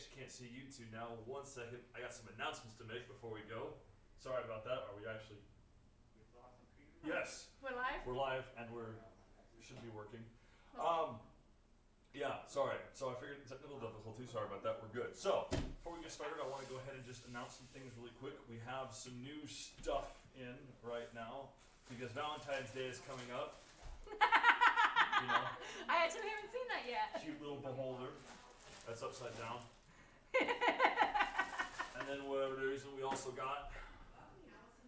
actually can't see you two now. 1 second. I got some announcements to make before we go. Sorry about that. Are we actually? Yes. We're live? We're live and we should be working. Yeah, sorry. So I figured technical difficulty. Sorry about that. We're good. So before we get started, I want to go ahead and just announce some things really quick. We have some new stuff in right now because Valentine's Day is coming up. You know, I actually haven't seen that yet. cute little beholder that's upside down. And then whatever the reason we also got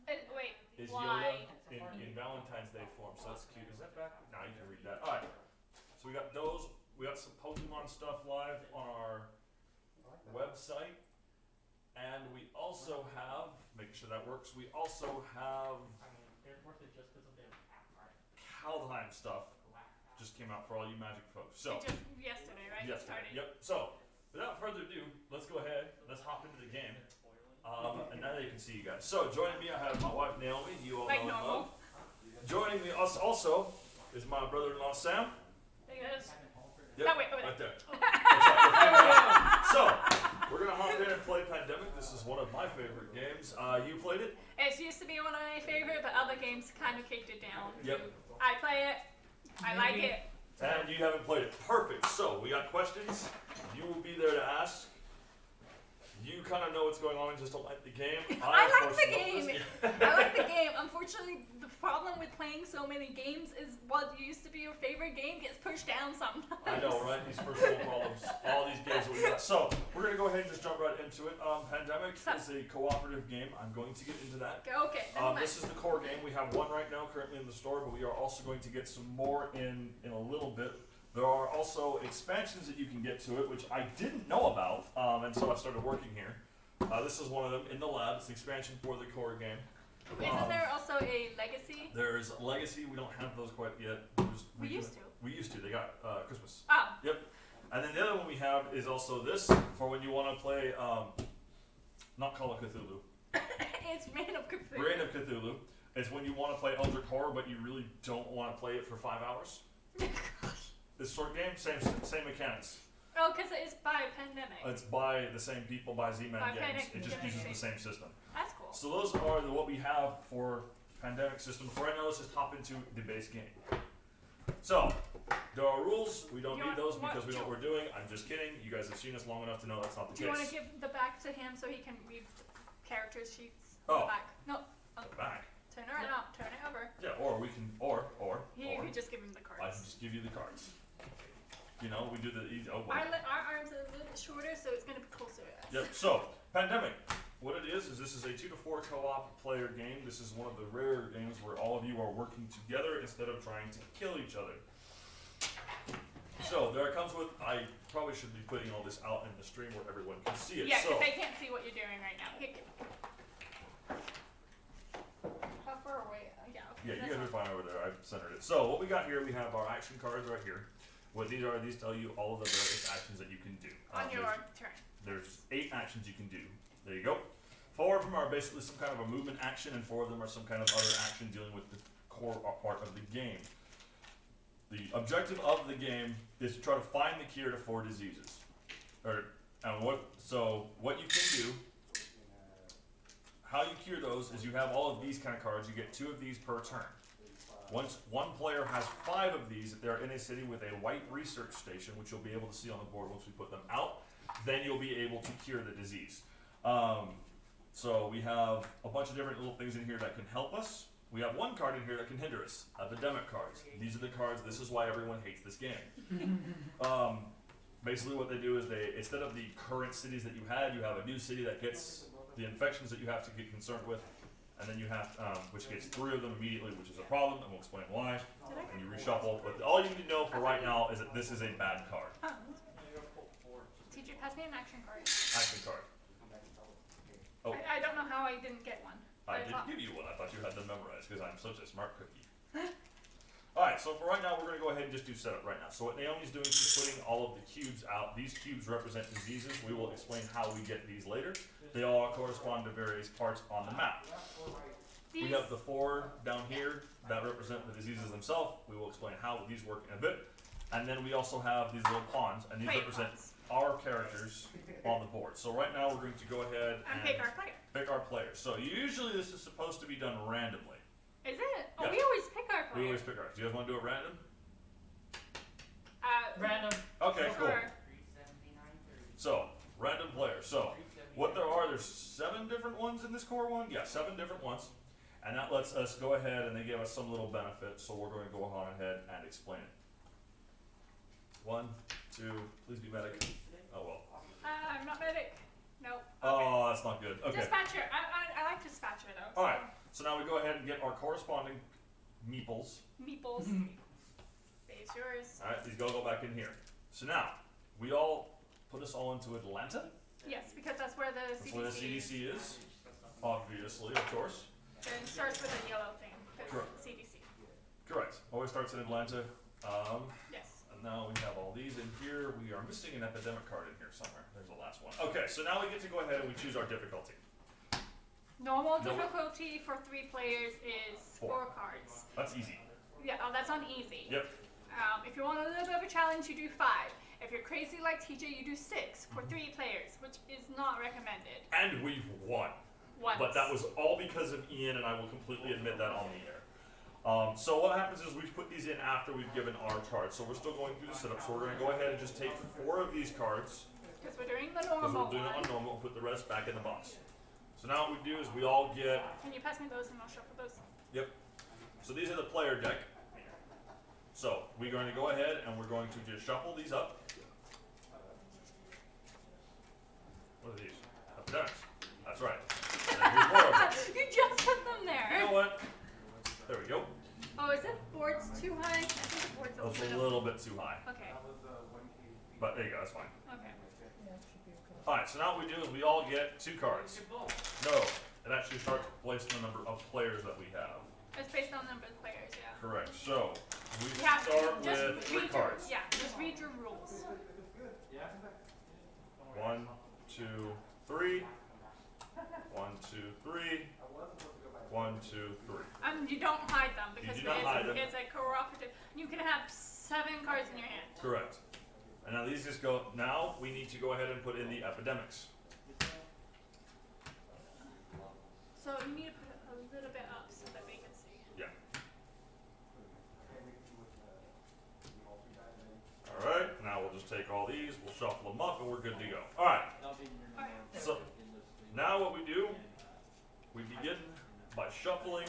Wait, is why? Yoda in Valentine's Day form. So that's cute. Is that back? Now you can read that. All right. So we got those. We got some Pokemon stuff live on our website, and we also have, making sure that works. We also have Kaldheim stuff. Just came out for all you Magic folks. So Just yesterday, right? You yesterday. started. Yep. So without further ado, let's go ahead. Let's hop into the game. And now that you can see you guys. So joining me, I have my wife Naomi. You all Like know and normal. love. Joining me also is my brother-in-law Sam. There it is. Yep, Oh, wait. right there. That's so we're gonna hop in and play Pandemic. This is one of my favorite games. You played it? It used to be one of my favorite, but other games kind of kicked it down. Yep. I play it. I like it. And you haven't played it. Perfect. So we got questions. You will be there to ask. You kind of know what's going on and just don't like the game. I of like course, the love game. this I like the game. Unfortunately, the problem with playing so many games is what used to be your favorite game gets pushed down sometimes. I know, right? These first world problems. All these games that we got. So we're gonna go ahead and just jump right into it. Pandemic is a cooperative game. I'm going to get into that. Okay. Never mind. This is the core game. We have one right now currently in the store, but we are also going to get some more in a little bit. There are also expansions that you can get to it, which I didn't know about until I started working here. This is one of them in the lab. It's an expansion for the core game. Isn't there also a legacy? There's Legacy. We don't have those quite yet. We used to. We used to. They got Christmas. Oh. Yep. And then the other one we have is also this for when you want to play, not Call of Cthulhu. It's Reign of Cthulhu. Reign of Cthulhu. It's when you want to play Eldritch Horror, but you really don't want to play it for 5 hours. This short game, same mechanics. Oh, because it's by Pandemic. It's by the same people, by Z-Man By Games. Pandemic It just Games. uses the same system. That's cool. So those are what we have for Pandemic system. For right now, let's just hop into the base game. So, there are rules. We don't need those because we know what we're doing. I'm just kidding. You guys have seen us long enough to know that's not the Do you want case. to give the back to him so he can read the character sheets? Oh. The back. No. Oh. The back. Turn it around. Turn it over. Yeah, or we can, or. You could just give him the cards. I can just give you the cards. You know, we do the easy. Oh, Our wait. arms are a little bit shorter, so it's going to be closer to us. Yep. So, Pandemic. What it is this is a 2 to 4 co-op player game. This is one of the rare games where all of you are working together instead of trying to kill each other. So there it comes with. I probably should be putting all this out in the stream where everyone can see it. Yeah, so because they can't see what you're doing right now. How far away? Yeah. yeah, you guys are fine over there. I've centered it. So what we got here, we have our action cards right here. What these are, these tell you all of the various actions that you can do. On your turn. There's 8 actions you can do. There you go. 4 of them are basically some kind of a movement action, and 4 of them are some kind of other action dealing with the core part of the game. The objective of the game is to try to find the cure to 4 diseases. So what you can do, how you cure those is you have all of these kind of cards. You get 2 of these per turn. Once one player has 5 of these, if they're in a city with a white research station, which you'll be able to see on the board once we put them out, then you'll be able to cure the disease. So we have a bunch of different little things in here that can help us. We have one card in here that can hinder us, epidemic cards. These are the cards, this is why everyone hates this game. Basically what they do is instead of the current cities that you have a new city that gets the infections that you have to get concerned with. And then you have, which gets 3 of them immediately, which is a problem, and we'll explain why. And you reshuffle. But all you need to know for right now is that this is a bad card. Oh. TJ, pass me an action card. Action card. Oh, I don't know how I didn't get one. I didn't give you one. I thought you had them memorized because I'm such a smart cookie. Alright, so for right now, we're going to go ahead and just do setup right now. So what Naomi's doing is she's putting all of the cubes out. These cubes represent diseases. We will explain how we get these later. They all correspond to various parts on the map. We have the 4 down here that represent the diseases themselves. We will explain how these work in a bit. And then we also have these little pawns, and these represent our characters on the board. So right now we're going to go ahead And pick our player. pick our players. So usually this is supposed to be done randomly. Is it? Oh, Yeah. we always pick our player. We always pick ours. Do you guys want to do it random? Random. Okay, cool. Sure. So, random players. So, what there's 7 different ones in this core one? Yeah, 7 different ones. And that lets us go ahead and they give us some little benefits, so we're going to go on ahead and explain it. 1, 2, please be medic. Oh well. I'm not medic. Nope. Okay. Oh, that's not good. Okay. Dispatcher. I like dispatcher though. Alright, so now we go ahead and get our corresponding meeples. Meeples. Face yours. Alright, these go back in here. So now, we all put us all into Atlanta. Yes, because that's where the That's CDC, where the CDC is. Obviously, of course. It starts with a yellow thing. 'Cause Correct. CDC. Correct. Always starts in Atlanta. Yes. And now we have all these in here. We are missing an epidemic card in here somewhere. There's the last one. Okay, so now we get to go ahead and we choose our difficulty. Normal No. difficulty for 3 players is 4 cards. That's easy. Yeah, oh, that's on easy. Yep. If you want a little bit of a challenge, you do 5. If you're crazy like TJ, you do 6 for 3 players, which is not recommended. And we've won. Once. But that was all because of Ian, and I will completely admit that on the air. So what happens is we put these in after we've given our cards. So we're still going through the setup. So we're going to go ahead and just take 4 of these cards, Because we're doing the because normal we're doing it one. on normal, and put the rest back in the box. So now what we do is we all get, Can you pass me those and I'll shuffle those? yep. So these are the player deck. So we're going to go ahead and we're going to just shuffle these up. What are these? Epidemics. That's right. And then here's more of them. You just put them there. You know what? There we go. Oh, is it boards too high? I think the board's That's a little bit too high. Okay. But there you go, that's fine. Okay. Alright, so now what we do is we all get 2 cards. No, it actually starts based on the number of players that we have. It's based on number of players, yeah. Correct. So we You have to start just with 3 read cards. Yeah, just read your rules. 1, 2, 3. 1, 2, 3. 1, 2, 3. You don't hide them because do not hide them. it's a cooperative. You can have 7 cards in your hand. Correct. And now these just go. Now we need to go ahead and put in the epidemics. So you need to put it a little bit up so that they can see. Yeah. Alright, now we'll just take all these, we'll shuffle them up, and we're good to go. Alright, so now what we do, we begin by shuffling.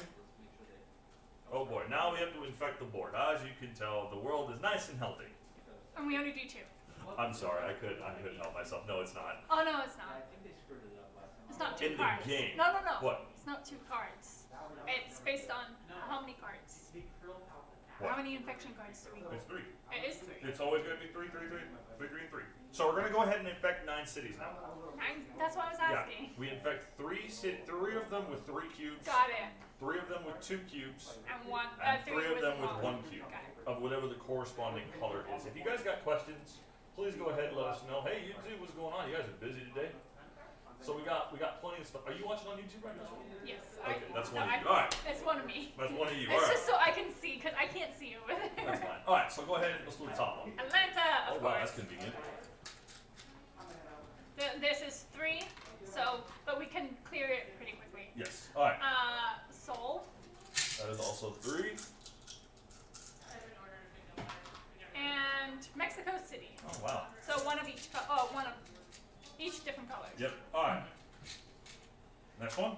Oh boy, now we have to infect the board. As you can tell, the world is nice and healthy. And we only do 2. I'm sorry, I couldn't help myself. No, it's not. Oh no, it's not. It's not 2 In the cards. game. No, no, no. What? It's not 2 cards. It's based on how many cards. What? How many infection cards do we It's 3. It is 3. It's always going to be 3, 3, 3, 3, 3, and 3. So we're going to go ahead and infect 9 cities now. That's what I was asking. Yeah, we infect 3 of them with 3 cubes, Got it. 3 of them with 2 cubes, And 1. and 3 3 of them with 1 1 cube Got it. of whatever the corresponding color is. If you guys got questions, please go ahead and let us know. Hey YouTube, what's going on? You guys are busy today. So we got plenty of stuff. Are you watching on YouTube right now? Yes. Okay, that's so one of you. All right, It's one of me. that's one of you. It's All right, just so I can see, because I can't see over there. that's fine. All right, so go ahead and let's do the top one. Atlanta, Oh of wow, course. that's convenient. This is 3, but we can clear it pretty quickly. Yes. All right, Seoul that is also 3. and Mexico City. Oh wow. So one of each different colors. Yep. All right. Next one.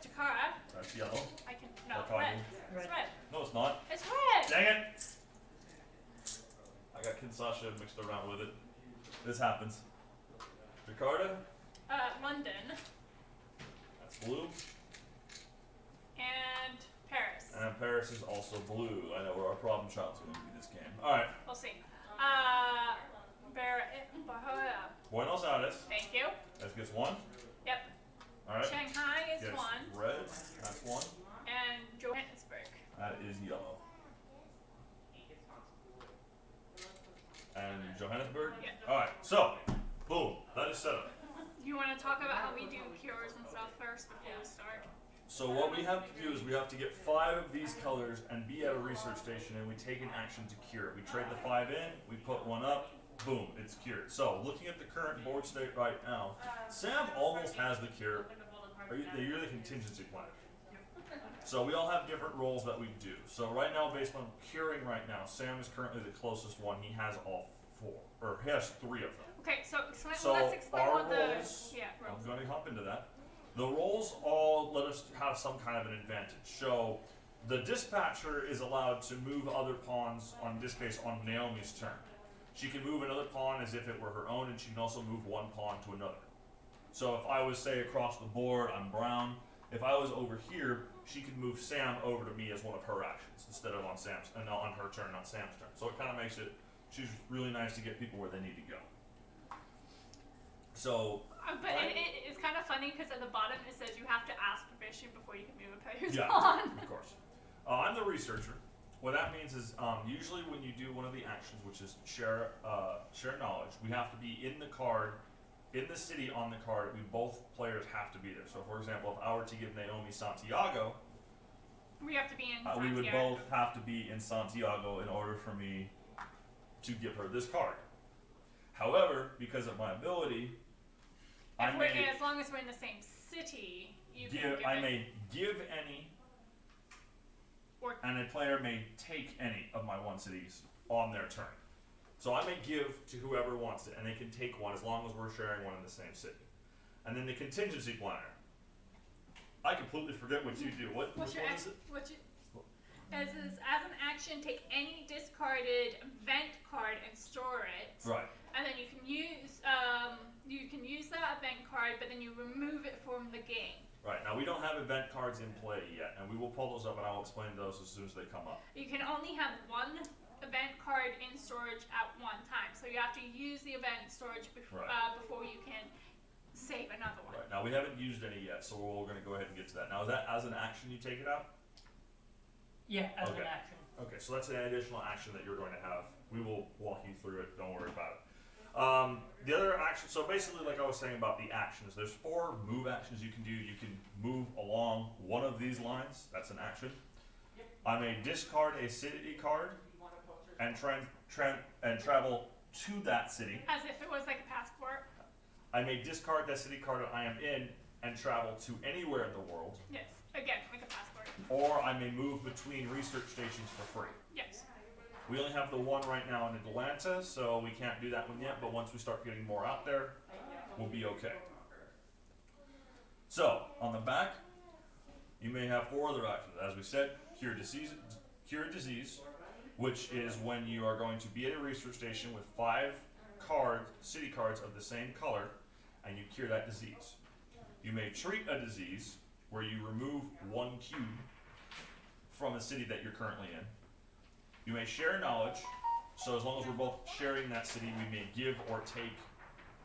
Jakarta. That's yellow. I can no What color? red. It's red. No, it's not. It's red. Dang it! I got Kinshasa mixed around with it. This happens. Jakarta, London that's blue. and Paris. And Paris is also blue. I know where our problem child's going to be this game. Alright. We'll see. Bahia. Buenos Aires. Thank you. That gets 1. Yep. Alright. Shanghai is Gets 1, red. That's 1. and Johannesburg. That is yellow. And Johannesburg? Yeah. Alright, so, boom. That is set up. You want to talk about how we do cures and stuff first before we start? So what we have to do is we have to get 5 of these colors and be at a research station, and we take an action to cure it. We trade the 5 in, we put 1 up, boom, it's cured. So looking at the current board state right now, Sam almost has the cure. You're the contingency planner. So we all have different roles that we do. So right now, based on curing right now, Sam is currently the closest one. He has all 4, or he has 3 of them. Okay, so So let's explain our what roles, the I'm going to hop into that. The roles all let us have some kind of an advantage. So the dispatcher is allowed to move other pawns, on this case, on Naomi's turn. She can move another pawn as if it were her own, and she can also move one pawn to another. So if I was, say, across the board, I'm brown. If I was over here, she could move Sam over to me as one of her actions instead of on Sam's, and on her turn, not Sam's turn. So it kind of makes it, she's really nice to get people where they need to go. So, but it's kind of funny because at the bottom it says you have to ask permission before you can move a player's yeah, pawn. of course. I'm the researcher. What that means is usually when you do one of the actions, which is share knowledge, we have to be in the card, in the city on the card. Both players have to be there. So, for example, if I were to give Naomi Santiago, we have to be in Santiago. we would both have to be in Santiago in order for me to give her this card. However, because of my ability, as long as we're in the same city, I may give any, and a player may take any of my 1 cities on their turn. So I may give to whoever wants it, and they can take one as long as we're sharing one in the same city. And then the contingency planner. I completely forget what you do. Which one is it? As an action, take any discarded event card and store it. Right. And then you can use that event card, but then you remove it from the game. Right. Now we don't have event cards in play yet, and we will pull those up, and I'll explain those as soon as they come up. You can only have 1 event card in storage at one time, so you have to use the event storage before you can save another one. Right. Now we haven't used any yet, so we're going to go ahead and get to that. Now is that as an action you take it out? Yeah, as an action. Okay, so that's an additional action that you're going to have. We will walk you through it. Don't worry about it. The other action, so basically like I was saying about the actions, there's 4 move actions you can do. You can move along one of these lines. That's an action. I may discard a city card and travel to that city. As if it was like a passport. I may discard that city card that I am in and travel to anywhere in the world. Yes, again, like a passport. Or I may move between research stations for free. Yes. We only have the one right now in Atlanta, so we can't do that one yet, but once we start getting more out there, we'll be okay. So, on the back, you may have 4 other actions. As we said, cure disease, which is when you are going to be at a research station with 5 city cards of the same color, and you cure that disease. You may treat a disease, where you remove 1 cube from a city that you're currently in. You may share knowledge, so as long as we're both sharing that city, we may give or take.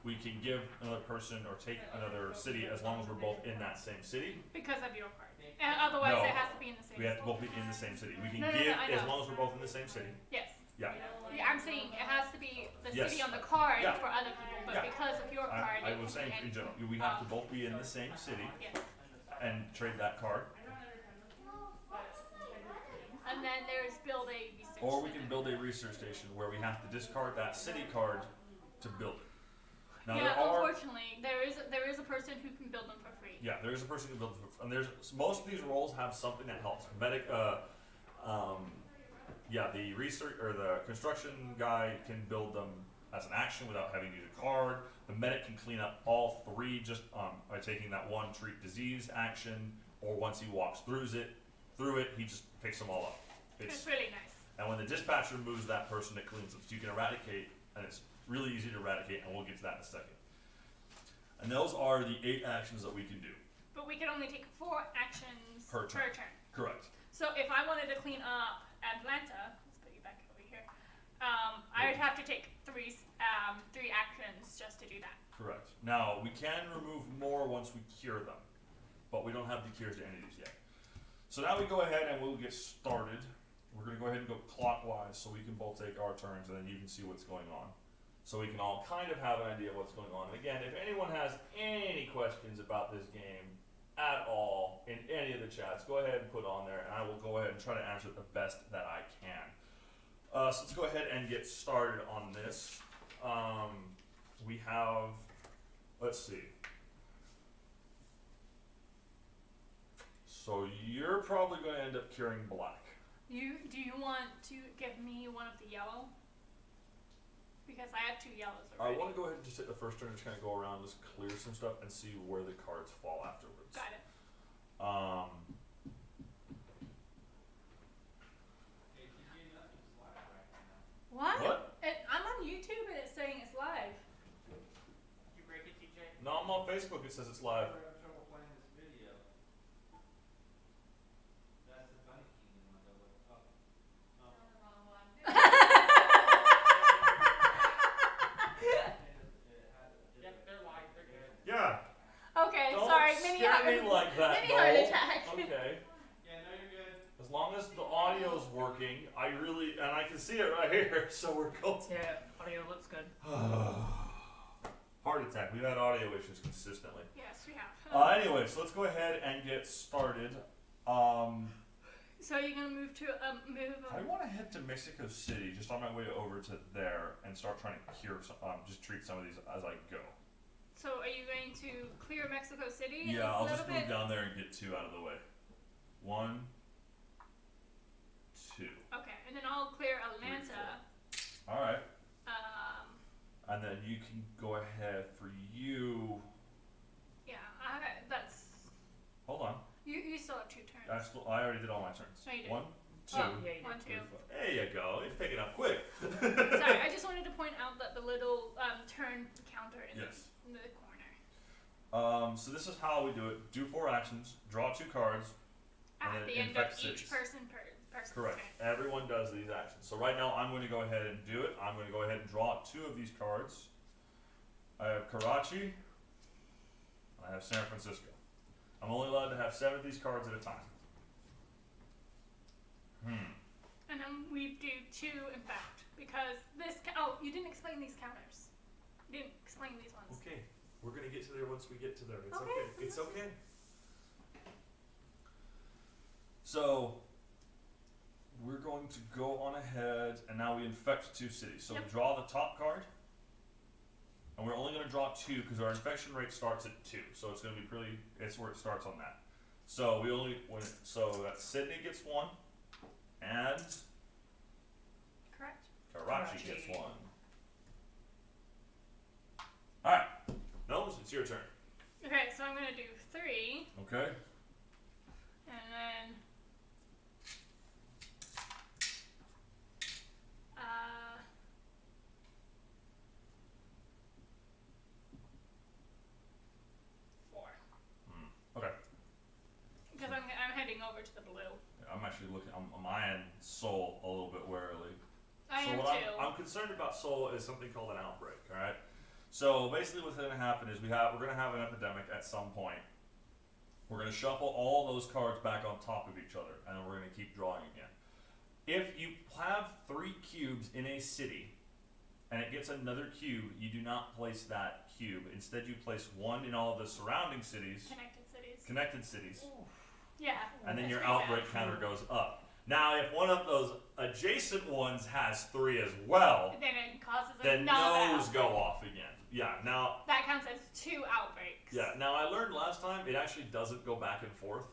We can give another person or take another city as long as we're both in that same city. Because of your card. And otherwise No, it has to be in the same we have to city. both be in the same city. We can No, give I as know. long as we're both in the same city. Yes. Yeah. Yeah, I'm saying it has to be the Yes. city on the card Yeah. for other people, but Yeah. because of your card, I it was can be saying in any- general, we have to both be in the same city Yes. and trade that card. And then there's build a research. Or we can center. build a research station where we have to discard that city card to build it. Now Yeah, there are, unfortunately, there is a person who can build them for free. yeah, there is a person who builds it, and there's most of these roles have something that helps. The research or the construction guy can build them as an action without having to use a card. The medic can clean up all 3 just by taking that 1 treat disease action, or once he walks through it, he just picks them all up. It's really nice. And when the dispatcher moves that person, it cleans them. So you can eradicate, and it's really easy to eradicate, and we'll get to that in a second. And those are the 8 actions that we can do. But we can only take 4 actions Per turn. Correct. So if I wanted to clean up Atlanta, let's put you back over here. I would have to take 3 actions just to do that. Correct. Now, we can remove more once we cure them, but we don't have the cures to any of these yet. So now we go ahead and we'll get started. We're going to go ahead and go clockwise so we can both take our turns, and then you can see what's going on. So we can all kind of have an idea of what's going on. And again, if anyone has any questions about this game at all in any of the chats, go ahead and put on there, and I will go ahead and try to answer it the best that I can. So let's go ahead and get started on this. we have, let's see. So you're probably going to end up curing black. Do you want to give me one of the yellow? Because I have 2 yellows I already. want to go ahead and just take the first turn and just kind of go around, just clear some stuff, and see where the cards fall afterwards. Got it. What? What? I'm on YouTube and it's saying it's live. Did you break it, TJ? No, I'm on Facebook. It says it's live. We're having trouble playing this video. That's the Bunny Kingdom one, though. Yep, they're live. They're good. Yeah. Okay, Don't sorry. scare me like that, mini heart Noel. attack. Okay. Yeah, no, you're good. As long as the audio's working, and I can see it right here, so we're going. Yeah, audio looks good. Heart attack. We've had audio issues consistently. Yes, we have. Anyway, so let's go ahead and get started. So you're gonna move to I want to head to Mexico City, just on my way over to there, and start trying to cure some, just treat some of these as I go. So are you going to clear Mexico City? Yeah, a I'll little just bit? move down there and get 2 out of the way. 1, 2. Okay, and then I'll clear Atlanta. All right. Um, And then you can go ahead for you. yeah, that's. Hold on. You still have 2 turns. I already did all my turns. No, you didn't. 1, 2. Oh, Yeah, you 1, did. 2. There you go. You're picking up quick. Sorry, I just wanted to point out that the little turn counter in Yes. the corner. So this is how we do it. Do 4 actions. Draw 2 cards. And At then the end of infect each cities. person's Correct. turn. Everyone does these actions. So right now I'm going to go ahead and do it. I'm going to go ahead and draw 2 of these cards. I have Karachi. And I have San Francisco. I'm only allowed to have 7 of these cards at a time. And then we do 2 infect because this. Oh, you didn't explain these counters. You didn't explain these ones. Okay. We're going to get to there once we get to there. It's Okay, okay. It's that's okay. So we're going to go on ahead, and now we infect 2 cities. So Yep. we draw the top card, and we're only going to draw 2 because our infection rate starts at 2. So it's going to be pretty. It's where it starts on that. So we only so that Sydney gets 1, and Correct. Karachi Karachi. gets 1. All right, Gnomes, it's your turn. Okay, so I'm gonna do 3, Okay. and then. Okay. Because I'm heading over to the blue. I'm actually looking. I'm eyeing Seoul a little bit warily. I so am what too. I'm concerned about Seoul is something called an outbreak. All right. So basically, what's going to happen is we're going to have an epidemic at some point. We're going to shuffle all those cards back on top of each other, and then we're going to keep drawing again. If you have 3 cubes in a city, and it gets another cube, you do not place that cube. Instead, you place 1 in all of the surrounding cities, connected cities, Yeah. and then that's your pretty bad. outbreak counter goes up. Now, if one of those adjacent ones has 3 as well, Then it causes then another those go outbreak. off again. Yeah, now, That counts as 2 outbreaks. yeah, now I learned last time it actually doesn't go back and forth.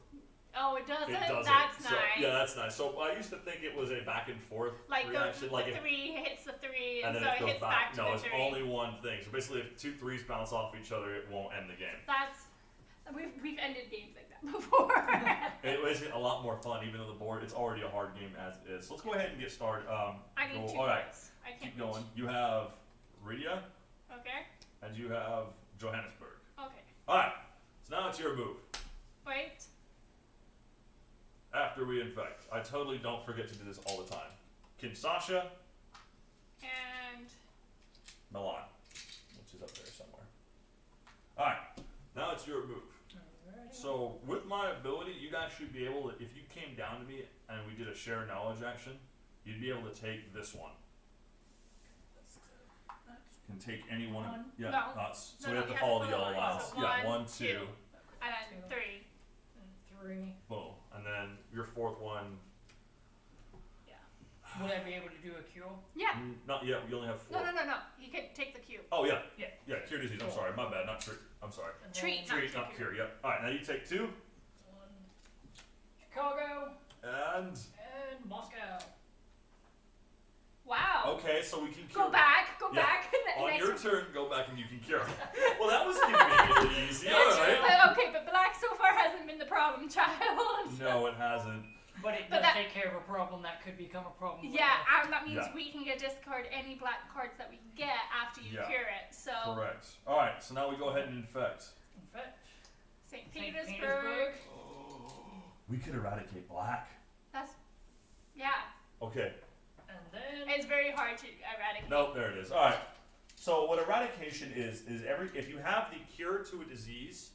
Oh, it doesn't? It doesn't. That's So, nice. yeah, that's nice. So I used to think it was a back and forth Like reaction, the like if, 3 hits the 3, and then so it it goes hits back. back to No, the it's 3. only one thing. So basically, if 2 3s bounce off each other, it won't end the game. That's we've ended games like that before. It was a lot more fun, even though the board it's already a hard game as it is. So let's go ahead and get started. I need 2 all right, cards. I can't keep reach. going. You have Rydia Okay. and you have Johannesburg. Okay. All right, so now it's your move. Wait. After we infect, I totally don't forget to do this all the time. Kinshasa, And Milan, which is up there somewhere. All right, now it's your move. Alrighty. So with my ability, you'd actually be able to, if you came down to me and we did a share knowledge action, you'd be able to take this one. You can take any one. One? Yeah. No. So No, we no, have to you have follow to the follow yellow the lines. lines. So Yeah, 1, 1, 2, 2. And then 3. And 3. boom, and then your 4th one. Yeah. Would I be able to do a cure? Yeah. Not yet. We only have 4. No. He can take the cue. Oh yeah. Yeah. Yeah. Cure disease. I'm Cool. sorry. My bad. Not treat. I'm sorry. And Treat, then Treat, not cure. Yep. All right. Now you take 2 one, Chicago and. and Moscow. Wow. Okay, so we can cure. Go back. Yeah. On Next your one. turn, go back and you can cure. Well, that was conveniently easy. All right. But black so far hasn't been the problem child. No, it hasn't. But it But does that- take care of a problem that could become a problem. Yeah, later. and that means Yeah. we can get discard any black cards that we get after you Yeah. cure it. So Correct. All right, so now we go ahead and infect. Infect. St. St. Petersburg. We could eradicate black. That's yeah. Okay. And then It's very hard to eradicate. Nope, there it is. All right. So what eradication is if you have the cure to a disease,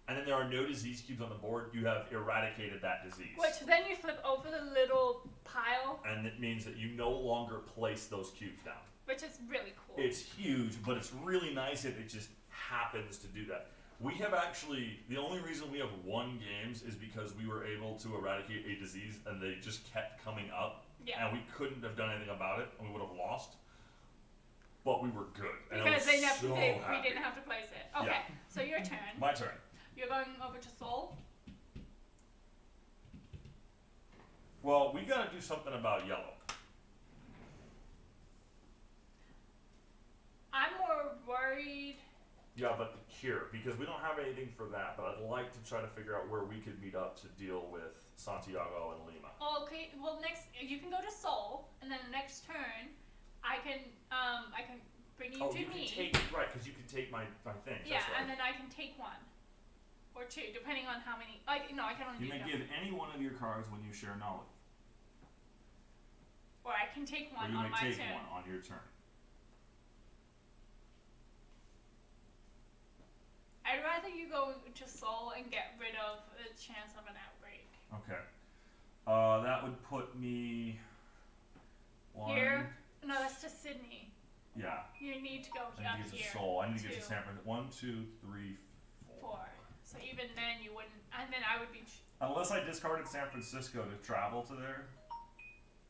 and then there are no disease cubes on the board, you have eradicated that disease. Which then you flip over the little pile, And it means that you no longer place those cubes down. which is really cool. It's huge, but it's really nice if it just happens to do that. We have actually, the only reason we have won games is because we were able to eradicate a disease and they just kept coming up. Yeah. And we couldn't have done anything about it and we would have lost. But we were good. And I Because was we happy. didn't have to place it. Okay, Yeah. so your turn. My turn. You're going over to Seoul. Well, we gotta do something about yellow. I'm more worried. Yeah, but the cure, because we don't have anything for that, but I'd like to try to figure out where we could meet up to deal with Santiago and Lima. Okay, well next you can go to Seoul, and then next turn, I can bring you Oh, to you me. can take, right, because you can take my things, Yeah, that's right. and then I can take one. Or 2, depending on how many. Like, no, I can only You do may them. give any one of your cards when you share knowledge. Or I can take Or one you on may my take turn. one on your turn. I'd rather you go to Seoul and get rid of the chance of an outbreak. Okay. That would put me one. Here? No, that's to Sydney. Yeah. You need to go I up need to get to here. Seoul. I need to get to 2, San Francisco. 1, 2, 3, 4. 4. So even then you wouldn't, and then I would be. Unless I discarded San Francisco to travel to there.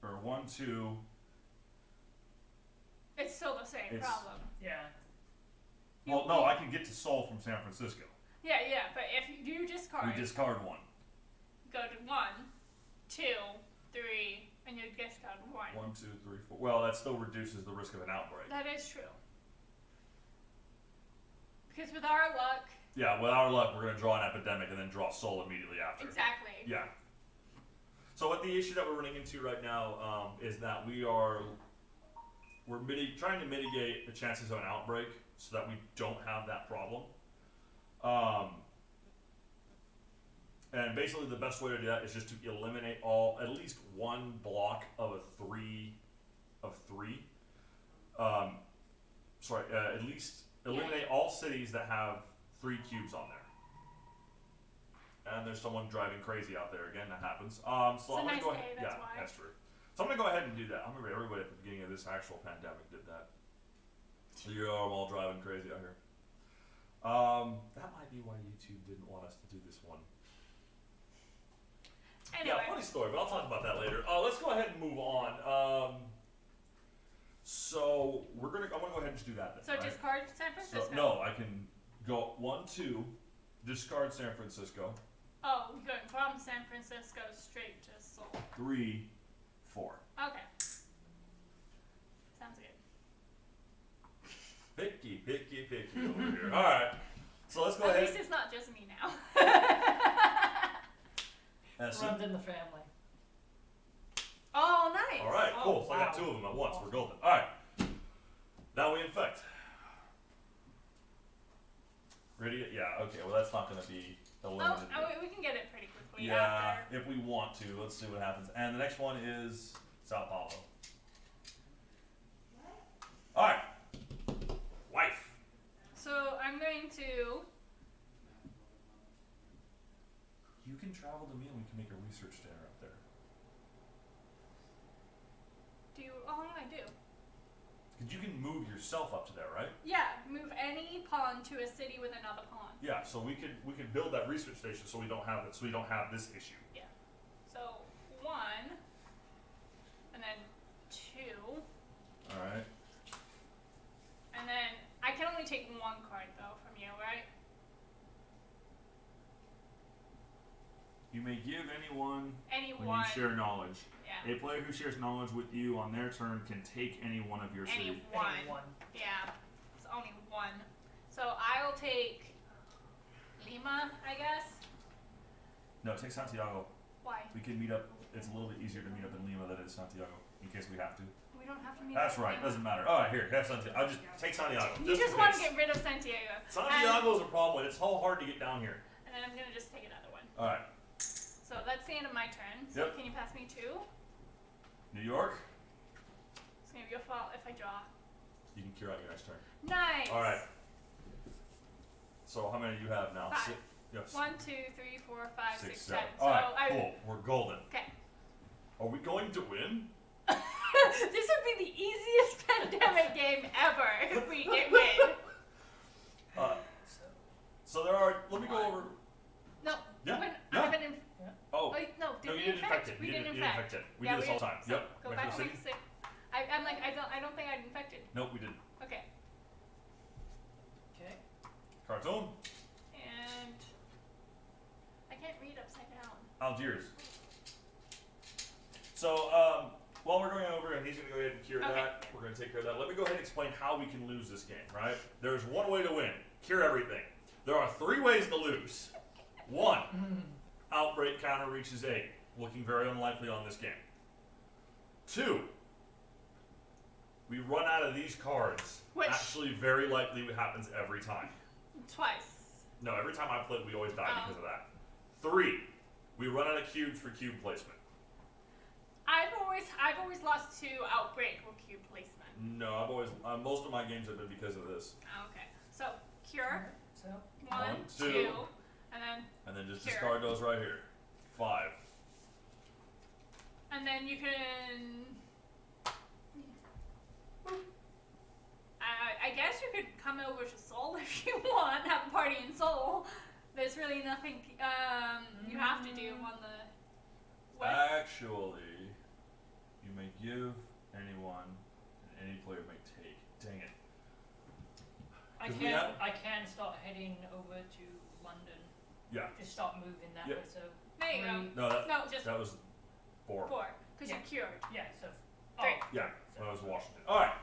Or 1, 2. It's still the same It's- problem. yeah. Well, no, I can get to Seoul from San Francisco. Yeah, but if you do discard, We discard 1. go to 1, 2, 3, and you discard 1. 1, 2, 3, 4. Well, that still reduces the risk of an outbreak. That is true. Because with our luck, Yeah, with our luck, we're going to draw an epidemic and then draw Seoul immediately after. exactly. Yeah. So what the issue that we're running into right now is that we're trying to mitigate the chances of an outbreak so that we don't have that problem. And basically the best way to do that is just to eliminate at least one block of a 3 of 3. At least eliminate all cities that have 3 cubes on there. And there's someone driving crazy out there again. That happens. So I'm It's a gonna nice go day, ahead. that's Yeah, why. that's true. So I'm gonna go ahead and do that. I remember everybody at the beginning of this actual pandemic did that. So you're all driving crazy out here. That might be why YouTube didn't want us to do this one. Anyway, Yeah, funny story, but I'll talk about that later. Let's go ahead and move on. So I'm gonna go ahead and just do that then. so right? discard San Francisco. So, no, I can go 1, 2, discard San Francisco. Oh, we're going from San Francisco straight to Seoul. 3, 4. Okay. Sounds good. Picky over here. All right. So let's go At ahead. least it's not just me now. So- Runs in the family. Oh, nice. all right, Oh, cool. So I got wow. 2 of them at once. We're Awesome. golden. All right. Now we infect. Ready? Yeah. Okay. Well, that's not going to be eliminated. We can get it pretty quickly Yeah, after. if we want to. Let's see what happens. And the next one is Sao Paulo. All right. Wife. So I'm going to. You can travel to me and we can make a research center up there. Oh yeah, I do. Because you can move yourself up to there, right? Yeah, move any pawn to a city with another pawn. Yeah. So we could build that research station so we don't have it. So we don't have this issue. Yeah. So 1, and then Alright. And then I can only take one card though from you, right? You may give anyone Anyone. when you share knowledge. Yeah. A player who shares knowledge with you on their turn can take any one of your city. Anyone. Yeah. It's only one. So I'll take Lima, I guess. No, take Santiago. Why? We can meet up. It's a little bit easier to meet up in Lima than it is Santiago, in case we have to. We don't have to meet. That's up right. with Doesn't matter. All right, here, have Santiago. I'll just take Santiago. You just in want to case. get rid of Santiago. Santiago is a problem. It's so hard to get down here. And then I'm gonna just take another one. All right. So that's the end of my turn. So Yep. can you pass me 2? New York. It's gonna be your fault if I draw. You can cure out your next turn. Nice. All right. So how many do you have now? 5. Yes. 1, 2, 3, 4, 5, 6, 7. All right. So I. Cool. We're golden. Okay. Are we going to win? This would be the easiest pandemic game ever if we get win. So there are. Let me go over. No. Yeah. When, Yeah. I haven't Oh. wait, no, did No, we you didn't infect it. We You didn't didn't infect. infect it. We Yeah, do this all the time. So Yep. go Mexico back to City. Mexico. I'm like, I don't think I'd infected. Nope, we didn't. Okay. Okay. Khartoum. And I can't read upside down. Algiers. So, while we're going over, and he's going to go ahead and cure Okay. that, we're going to take care of that. Let me go ahead and explain how we can lose this game, right? There's one way to win. Cure everything. There are 3 ways to lose. 1, outbreak counter reaches 8. Looking very unlikely on this game. 2, we run out of these cards. Which- Actually, very likely it happens every time. Twice. No, every time I play, we always die Oh. because of that. 3, we run out of cubes for cube placement. I've always lost to outbreak or cube placement. No, I've always most of my games have been because of this. Oh, okay. So cure. So, 1, 1, 2. 2, and then Just Cure. discard those right here. 5. you can. I guess you could come over to Seoul if you want, have a party in Seoul. There's really nothing you have to do on the west. Actually, you may give anyone, and any player may take. Dang it. I 'Cause we can have- I can start heading over to London. Yeah. Just start moving that Yep. way. So There you go. 3 No, No, just that was 4. 4, because Yeah. you're cured. Yeah. So 3. Yeah, that was Washington. All right.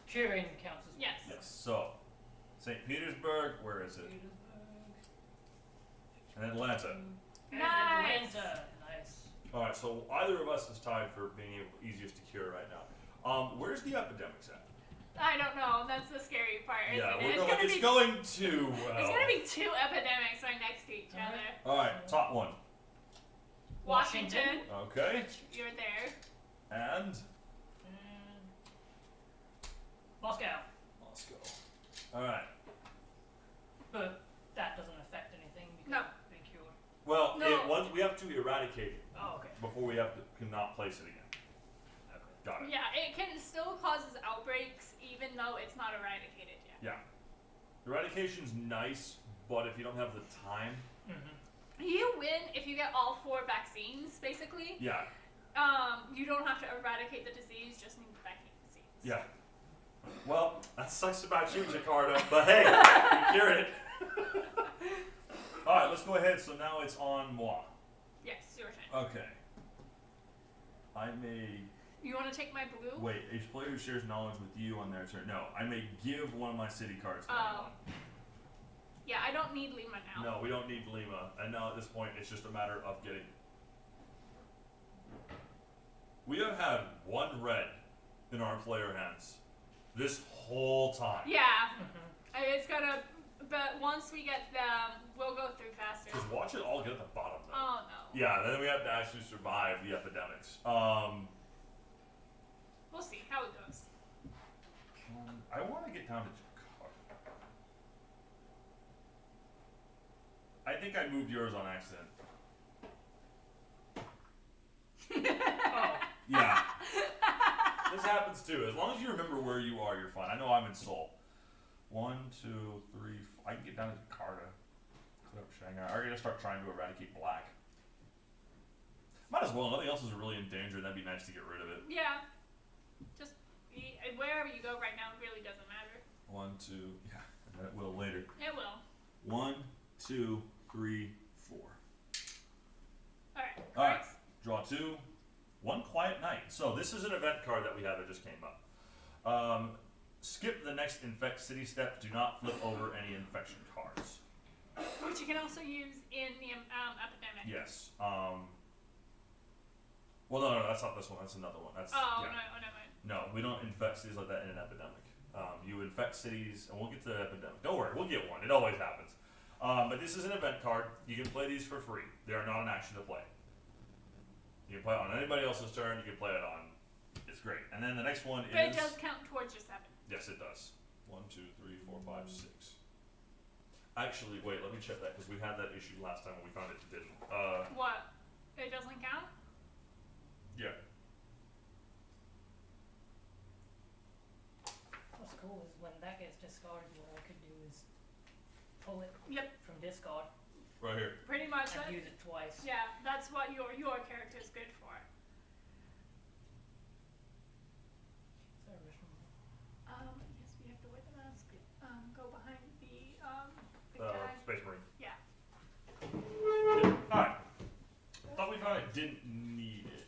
curing counts as Yes. Yes. So, St. Petersburg. Where is it? Petersburg. And Atlanta. And Nice. Atlanta. Nice. All right. So either of us is tied for being easiest to cure right now. Where's the epidemics at? I don't know. That's the scary part, isn't Yeah, it? we're It's going. gonna It's be. going to. It's gonna be 2 epidemics right next to each Alright. other. All right. Top one. Washington, Okay. you're there. And And Moscow. Moscow. All right. But that doesn't affect anything because No. it's been cured. Well, No. once we have to eradicate it Oh, okay. before we cannot place it again. Okay. Got it. Yeah, it can still causes outbreaks even though it's not eradicated yet. Yeah. Eradication's nice, but if you don't have the time, Mm-hmm. You win if you get all 4 vaccines, basically. yeah, You don't have to eradicate the disease, just need the vaccines. yeah. Well, that sucks about you, Jakarta, but hey, you cured it. All right, let's go ahead. So now it's on moi. Yes, your turn. Okay. I may You want to take my blue? wait. A player who shares knowledge with you on their turn. No, I may give one of my city cards to Oh. anyone. Yeah, I don't need Lima now. No, we don't need Lima. And now at this point, it's just a matter of getting. We have had 1 red in our player hands this whole time. Yeah, Mm-hmm. it's gonna. But once we get them, we'll go through faster. Just watch it all get at the bottom, though. Oh no. Yeah, then we have to actually survive the epidemics. We'll see how it goes. I want to get down to Jakarta. I think I moved yours on accident. Oh. Yeah. This happens too. As long as you remember where you are, you're fine. I know I'm in Seoul. 1, 2, 3. I can get down to Jakarta. Clear up Shanghai. I gotta start trying to eradicate black. Might as well. Nothing else is really in danger. That'd be nice to get rid of it. Yeah. Just Wherever you go right now really doesn't matter. 1, 2, yeah, and it will later. It will. 1, 2, 3, 4. Alright. All right. Draw 2. One Quiet Night. So this is an event card that we have that just came up. Skip the next infect city step. Do not flip over any infection cards. Which you can also use in the epidemic. Yes. Well, no, that's not this one. That's another one. That's Oh, yeah. no, never mind. No, we don't infect cities like that in an epidemic. You infect cities, and we'll get to the epidemic. Don't worry, we'll get one. It always happens. But this is an event card. You can play these for free. They are not an action to play. You can play it on anybody else's turn. You can play it on. It's great. And then the next one But is. it does count towards your 7. Yes, it does. 1, 2, 3, 4, 5, 6. Actually, wait. Let me check that because we had that issue last time when we found it didn't. What? It doesn't count? Yeah. What's cool is when that gets discarded, what I could do is pull it Yep. from discard Right here. Pretty much. and use it twice. Yeah, that's what your character is good for. So original. Yes, we have to wear the mask. Go behind the big Uh, guy. Space Marine. Yeah. Alright. Thought we found it didn't need it.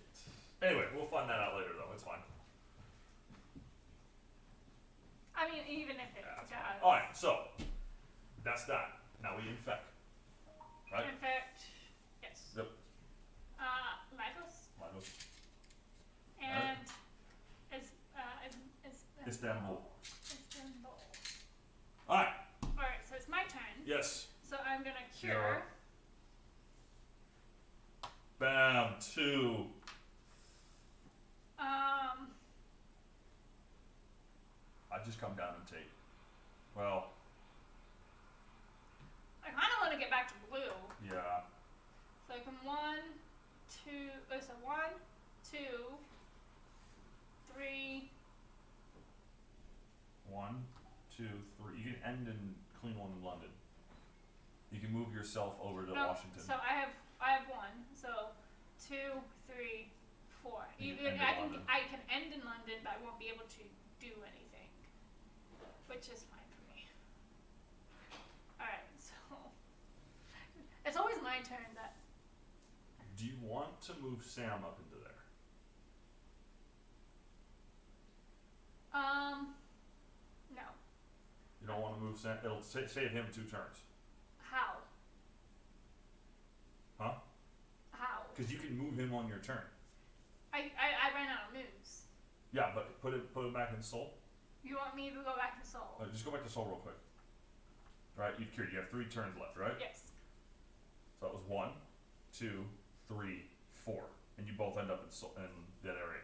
Anyway, we'll find that out later though. It's fine. I mean, even if it Yeah, that's does. fine. Alright, so that's that. Now we infect. Right? In fact, yes. Yep. Lagos Lagos. and Istanbul. Istanbul. Alright. Alright, so it's my turn. Yes. So I'm gonna Cure. cure. Bam. 2. I just come down and take. Well, I kind of want to get back to blue. yeah. So I can 1, 2. Oh, so 1, 2, 3. 1, 2, 3. You can end and clean one in London. You can move yourself over to No, Washington. so I have 1. So 2, 3, 4. You can Even end in London. I can end in London, but I won't be able to do anything, which is fine for me. All right, so it's always my turn. That Do you want to move Sam up into there? no. You don't want to move Sam. It'll save him 2 turns. How? Huh? How? Because you can move him on your turn. I ran out of moves. Yeah, but put it back in Soul. You want me to go back to Soul? Just go back to Soul real quick. Right, you've cured. You have 3 turns left, right? Yes. So that was 1, 2, 3, 4, and you both end up in that area.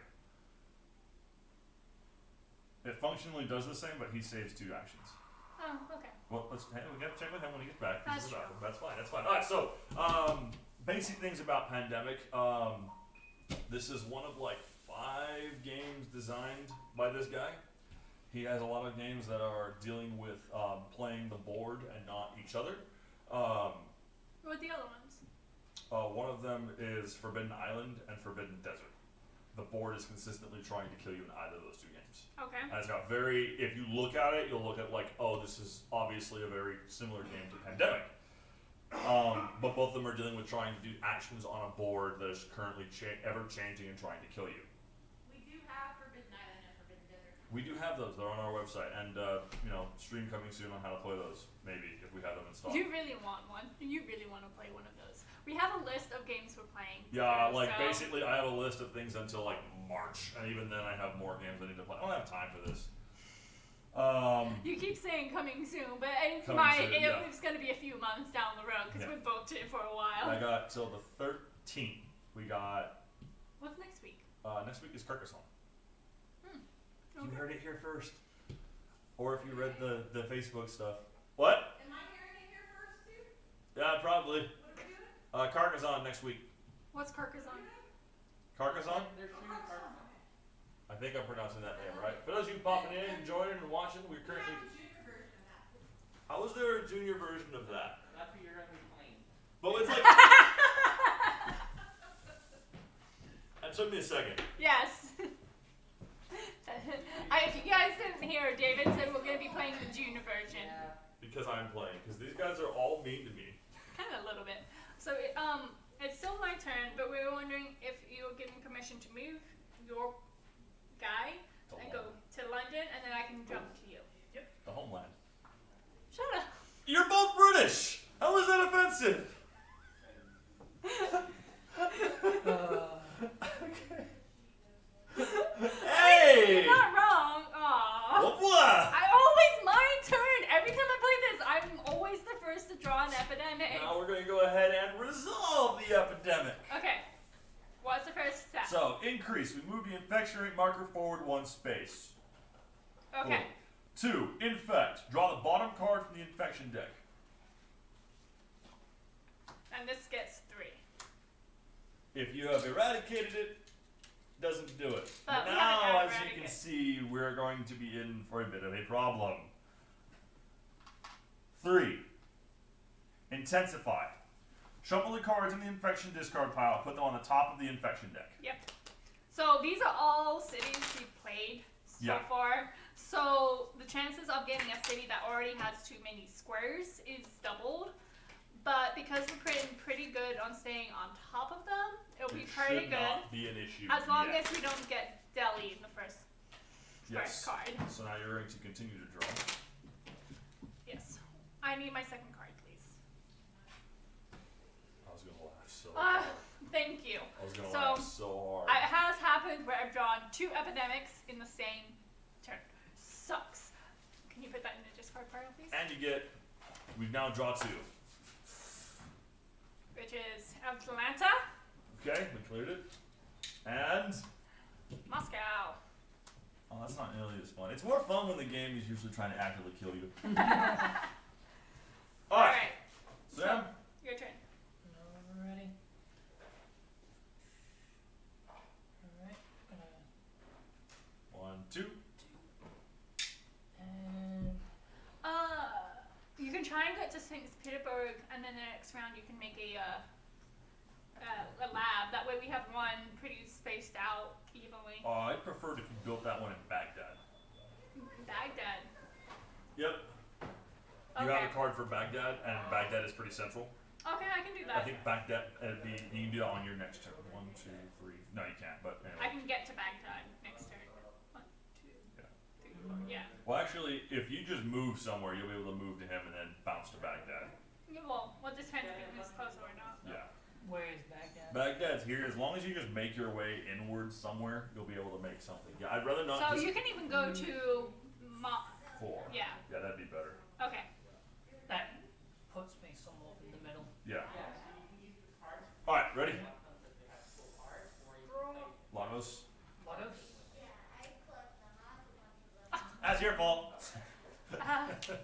It functionally does the same, but he saves 2 actions. Oh, okay. Well, we gotta check with him when he gets back. That's true. That's fine. That's fine. All right. So, basic things about Pandemic. This is one of like 5 games designed by this guy. He has a lot of games that are dealing with playing the board and not each other. What are the other ones? One of them is Forbidden Island and Forbidden Desert. The board is consistently trying to kill you in either of those 2 games. Okay. And it's got if you look at it, you'll look at like, oh, this is obviously a very similar game to Pandemic. But both of them are dealing with trying to do actions on a board that is currently ever changing and trying to kill you. We do have Forbidden Island and Forbidden Desert. We do have those. They're on our website, and stream coming soon on how to play those. Maybe if we have them installed. You really want one. You really want to play one of those. We have a list of games we're playing. Yeah, so basically, I have a list of things until like March, and even then, I have more games I need to play. I don't have time for this. You keep saying coming soon, but Coming soon, yeah. it's going to be a few months down the road because Yeah. we've booked it for a while. I got till the 13th. We got What's next week? next week is Carcassonne. You Okay. heard it here first, or if you read the Facebook stuff. What? Am I hearing it here first too? Yeah, probably. What are we doing? Carcassonne next week. What's Carcassonne? Carcassonne? They're shooting Carcassonne. I think I'm pronouncing that name right. For those of you popping in and joining and watching, we're We currently. have a junior version of that. How is there a junior version of that? That's what you're gonna be playing. But it's like. That took me a second. Yes. I here, David said we're gonna be playing the junior version. Yeah. Because I'm playing. Because these guys are all mean to me. Kind of a little bit. So it's still my turn, but we were wondering if you were giving permission to move your guy To and go to London, and then I can jump to you. The homeland. Shut up. You're both British! How is that offensive? Hey! You're not wrong. Aww. Whoop-wah! Always my turn. Every time I play this, I'm always the first to draw an epidemic. Now we're going to go ahead and resolve the epidemic. Okay. What's the first step? So, increase. We move the infection rate marker forward 1 space. Okay. 2. Infect. Draw the bottom card from the infection deck. And this gets 3. If you have eradicated it, doesn't do it. But we now, haven't as you can eradicated. see, we're going to be in for a bit of a problem. 3. Intensify. Shuffle the cards in the infection discard pile. Put them on the top of the infection deck. Yep. So these are all cities we've played so Yeah. far. So the chances of getting a city that already has too many squares is doubled. But because we're pretty good on staying on top of them, it'll be It pretty should good. not be an issue. As long yet. as we don't get Delhi in the first Yes. card. So now you're going to continue to draw. Yes. I need my second card, please. I was gonna laugh so hard. Thank you. I was gonna so, laugh so hard. It has happened where I've drawn 2 epidemics in the same turn. Sucks. Can you put that in the discard pile, please? And you get. We've now drawn 2. Which is Atlanta, Okay, we cleared it. And. Moscow. Oh, that's not nearly as fun. It's more fun when the game is usually trying to actively kill you. Alright, Sam. Your turn. Alrighty. Alright. 1, 2. And You can try and get to St. Petersburg, and then the next round you can make a lab. That way we have one pretty spaced out evenly. I'd prefer if you built that one in Baghdad. Baghdad. Yep. You Okay. have a card for Baghdad, and Baghdad is pretty central. Okay, I can do I that. think Baghdad, you can do that on your next turn. 1, 2, 3. No, you can't, but anyway. I can get to Baghdad next turn. 1, 2, Yeah. 3, 4. Yeah. Well, actually, if you just move somewhere, you'll be able to move to him and then bounce to Baghdad. Yeah, well, this depends if it moves closer or not. Yeah. where is Baghdad? Baghdad's here. As long as you just make your way inwards somewhere, you'll be able to make something. Yeah, I'd rather not So just you can even go to 4. yeah. Yeah, that'd be better. Okay. That puts me somewhat in the middle. Yeah. Yeah, so you can use the cards. Alright, ready? They have full cards, or you can like, Lagos. Lagos? That's your fault. Okay.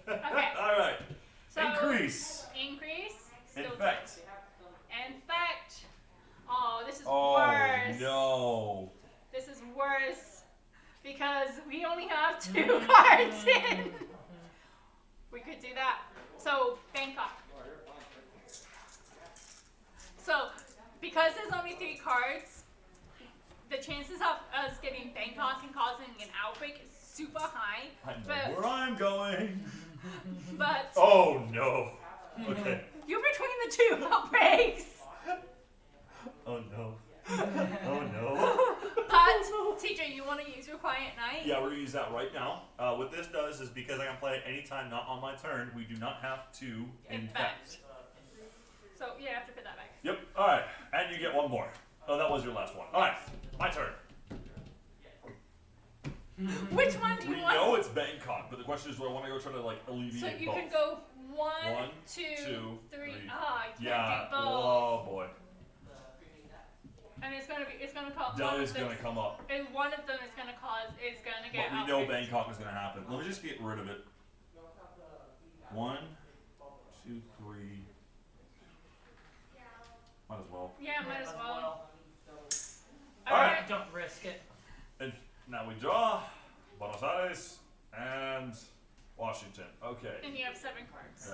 Alright. So Increase. Increase. Still Infect. they have some. Infect. Oh, this is Oh, worse. no. This is worse because we only have 2 cards in. We could do that. So Bangkok. So because there's only 3 cards, the chances of us getting Bangkok and causing an outbreak is super high. I know But- where I'm going. But Oh, no. Okay. you're between the 2 outbreaks. Oh, no. Oh, no. But TJ, you want to use your quiet night? Yeah, we're gonna use that right now. What this does is because I can play it anytime not on my turn, we do not have to infect. So you have to put that back. Yep. Alright. And you get 1 more. Oh, that was your last one. Alright. My turn. Which one do you We want? know it's Bangkok, but the question is do I want to go try to like alleviate So you both? can go 1, 1, 2, 2, 3. 3. Ah, you Yeah. can't do both. Oh boy. And it's gonna cause Delhi's gonna come up. And one of them is gonna get But we know outraged. Bangkok is gonna happen. Let me just get rid of it. 1, 2, 3. Might as well. Yeah, might as well. Alright. Alright. Don't risk it. And now we draw Buenos Aires and Washington. Okay. And you have 7 cards.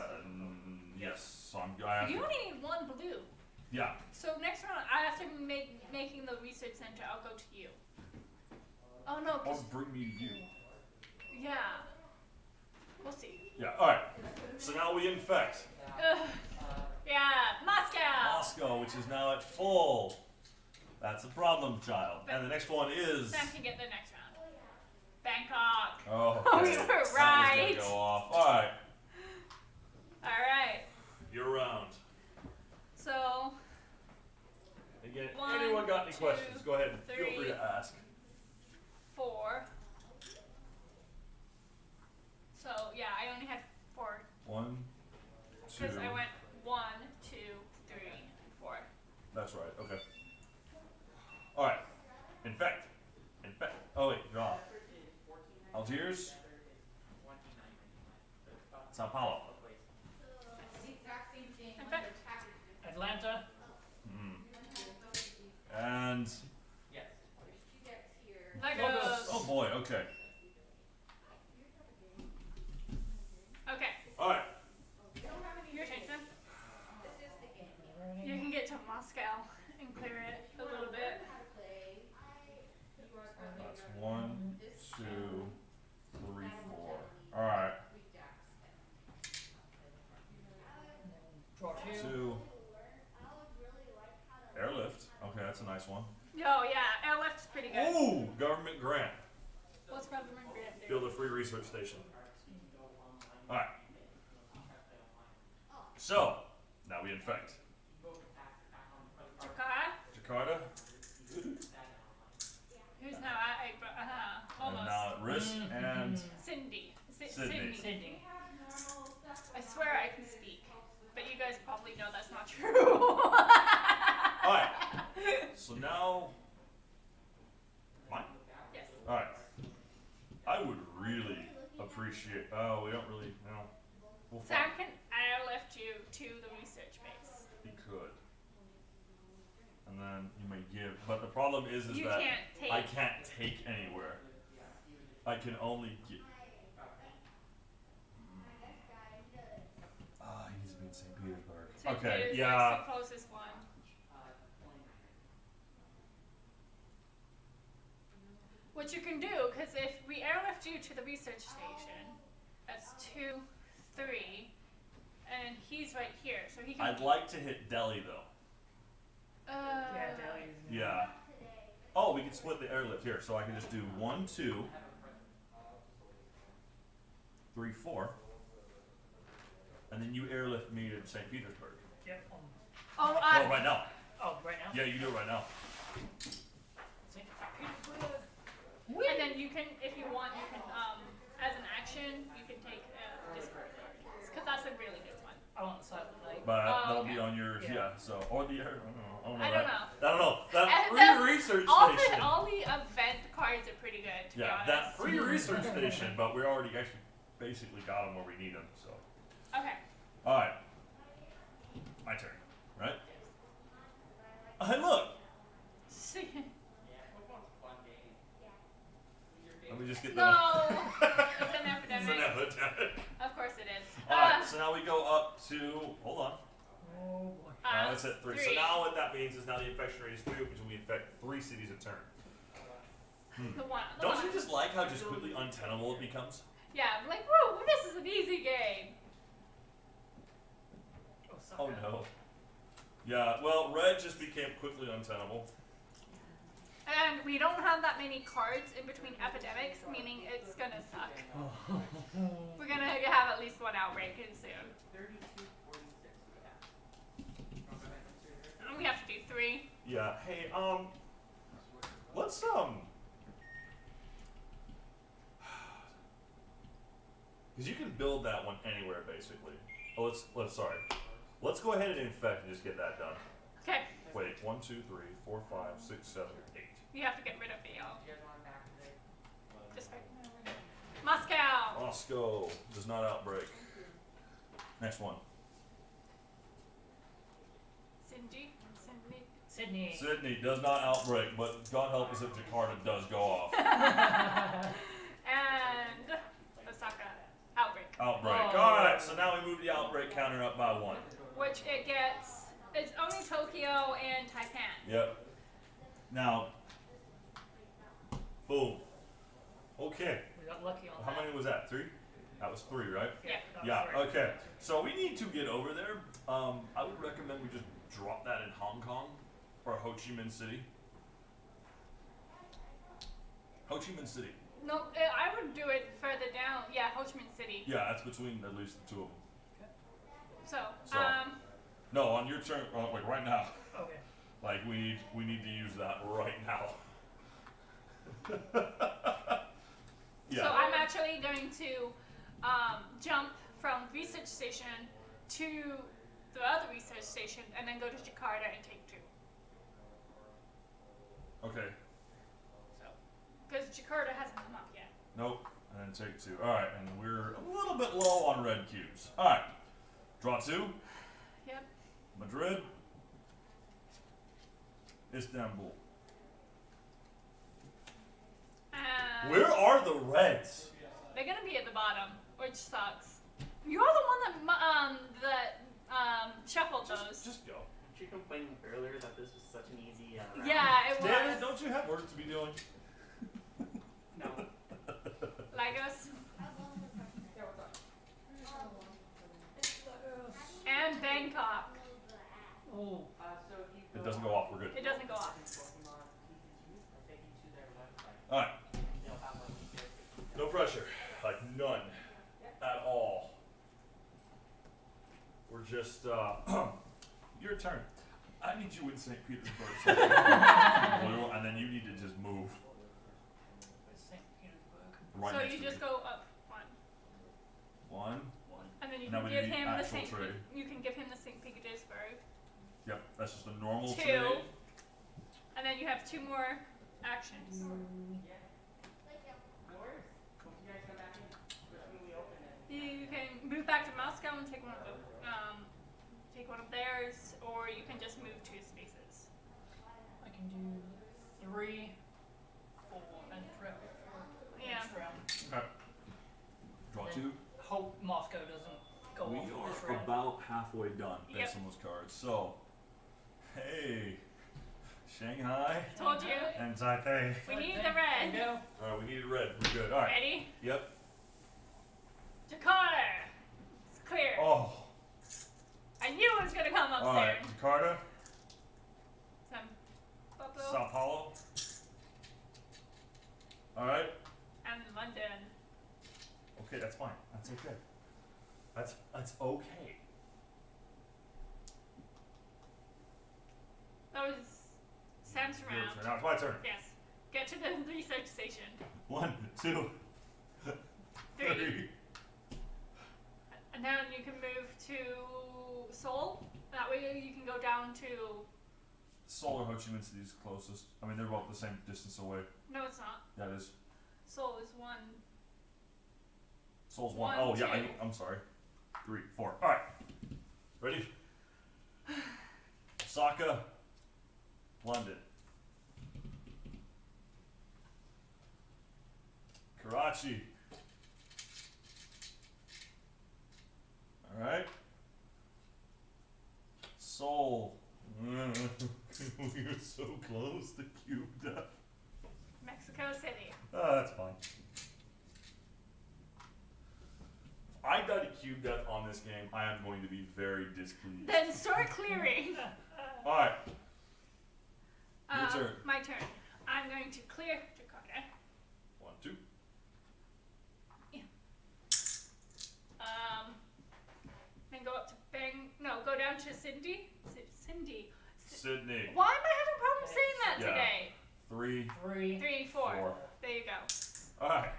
Yes. So I have You to, only need 1 blue. yeah. So next round, I have to making the research center. I'll go to you. Oh no, Or 'cause bring me to you. Yeah. We'll see. Yeah. All right. So now we infect Ugh. Yeah, Moscow. Moscow, which is now at full. That's a problem, child. And the next one is. Sam can get the next round. Bangkok. Oh, Oh, okay. you were That was right. gonna go off. All right. All right. You're round. So Again, One, anyone got any two, questions? Go ahead and feel free three. to ask. 4. So yeah, I only had 4 1, 2. because I went 1, 2, 3, 4. That's right. Okay. All right. Infect. Infect. Oh wait, you're off. Algiers. Sao Paulo. The exact same thing when Okay. they're packaged. Atlanta. And Yes. There's 2 decks here. Legos. oh boy. Okay. Okay. All right. We don't have any. Your turn, Sam. This is the game. You can get to Moscow and clear it a little bit. How to play. You are currently That's running 1, this 2, 3, Madam 4. Jelly, All right. 3 decks. Draw 2. 2. Airlift. Okay, that's a nice one. Oh yeah, airlift's pretty good. Ooh, government grant. What's government grant do? Build a free research station. All right. So now we infect Jakarta. Jakarta. Who's now at And almost. now at risk and Cindy. Sydney. Sydney. I swear I can speak, but you guys probably know that's not true. all right. So now, mine. Yes. All right. I would really appreciate. Oh, we don't really. No. We'll Sam find. can airlift you to the research base. You could. And then you may give, but the problem is You that can't take. I can't take anywhere. I can only get. Ah, he needs to be in St. Petersburg. St. Okay, Petersburg's yeah. the closest one. What you can do, because if we airlift you to the research station, that's 2, 3, and he's right here, so he can. I'd like to hit Delhi though. Yeah, Delhi's. Yeah. Oh, we can split the airlift here, so I can just do 1, 2, 3, 4, and then you airlift me to St. Petersburg. Yep. Oh, Oh, right now. Oh, right now? Yeah, you do it right now. St. and then you can, if you want, you can, as an action, you can take Discord, because that's a really good one. I want the Silent Night. But Oh, that'll okay. be on yours, Yeah. yeah. So, or the air. I don't know. I don't know. I don't know. That And free research station. All the event cards are pretty good, to be Yeah, honest. that free research station, but we already actually basically got them where we need them. So, Okay. all right, my turn, right? Hey, look. See. Football's a fun game. Let me just get No! the. It's an It's epidemic. an epidemic. Of course it is. All right, so now we go up to. Hold on. Oh boy. That's at 3. So 3. now what that means is now the infection rate is 3, which we infect 3 cities a turn. The one. The Don't one. you just like how just quickly untenable it becomes? Yeah, I'm like, woo, this is an easy game. Oh, suck Oh it. no. Yeah, well, red just became quickly untenable. And we don't have that many cards in between epidemics, meaning it's gonna suck. We're gonna have at least one outbreak soon. 32, 46, yeah. And we have to do 3. Yeah. Hey, let's because you can build that one anywhere basically. Oh, let's go ahead and infect and just get that done. Okay, Wait, 1, 2, 3, 4, 5, 6, 7, 8. you have to get rid of the Do you guys want back today? Just right. Moscow. Moscow does not outbreak. Next one. Cindy. Sydney. Sydney. Sydney does not outbreak, but God help us if Jakarta does go off. And Osaka. Outbreak. Outbreak. Oh. Alright, so now we move the outbreak counter up by 1. Which it gets. It's only Tokyo and Taipan. Yep. Now, boom. Okay. We got lucky on How that. many was that? 3? That was 3, right? Yeah. that was Yeah, three. okay. So we need to get over there. I would recommend we just drop that in Hong Kong or Ho Chi Minh City. Ho Chi Minh City. No, I would do it further down. Yeah, Ho Chi Minh City. Yeah, that's between at least the 2 of them. So, So- No, on your turn, like right now. Okay. Like we need to use that right now. so Yeah. I'm actually going to jump from research station to the other research station and then go to Jakarta and take 2. Okay. So, because Jakarta hasn't come up yet. Nope. And then take 2. All right, and we're a little bit low on red cubes. All right. Draw 2. Yep. Madrid. Istanbul. Where are the reds? They're gonna be at the bottom, which sucks. You're the one that shuffled those. Just go. Weren't you complaining earlier that this was such an easy round? Yeah, it was. Damn it, don't you have work to be doing? No. Legos I have one more question. Yeah, what's up? and Bangkok. Oh, So if you It doesn't go off, we're good. It doesn't go off. Pokemon TCGs, I take you to their website. Alright, They'll have like their no pressure. Like none. At all. We're just, your turn. I need you in St. Petersburg. Blue, and then you need to just move. St. Petersburg. Right So next you to just me. go up 1, 1. and then you Now can we give need him the actual St. trade. You can give him the St. Petersburg, Yep, that's just a normal 2, trade. and then you have 2 more actions. Yours? Once you guys come back in, when we open it. You can move back to Moscow and take one of theirs, or you can just move 2 spaces. I can do 3, 4, and prep for Yeah. next round. Okay. Draw 2. Hope Moscow doesn't go We off this are round. about halfway done based Yep. on those cards. So, hey, Shanghai Told you. and Taipei. We need Okay, the red. there you go. All right, we needed red. We're good. All right. Ready? Yep. Jakarta. It's clear. Oh, I knew it was gonna come up all right. soon. Jakarta, Some Popo Sao Paulo. All right. and London. Okay, that's fine. That's okay. That's okay. That was Sam's Your round. turn. Now it's my turn. Yes. Get to the research station. 1, 2, 3. 3. And then you can move to Seoul. That way you can go down to. Seoul or Ho Chi Minh City is closest. I mean, they're both the same distance away. No, it's not. That is. Seoul is 1. Seoul's 1. 1, Oh, yeah. 2. I'm sorry. 3, 4. All right. Ready? Osaka, London. Karachi. All right. Seoul. We are so close to cube death. Mexico City. Oh, that's fine. If I die to cube death on this game, I am going to be very displeased. Then start clearing. All right. Your turn. My turn. I'm going to clear Jakarta. 1, 2. Then go up to go down to Sydney. Sydney. Why am I having problems saying that Yeah. today? 3, 3. 3, 4. 4. There you go. All right.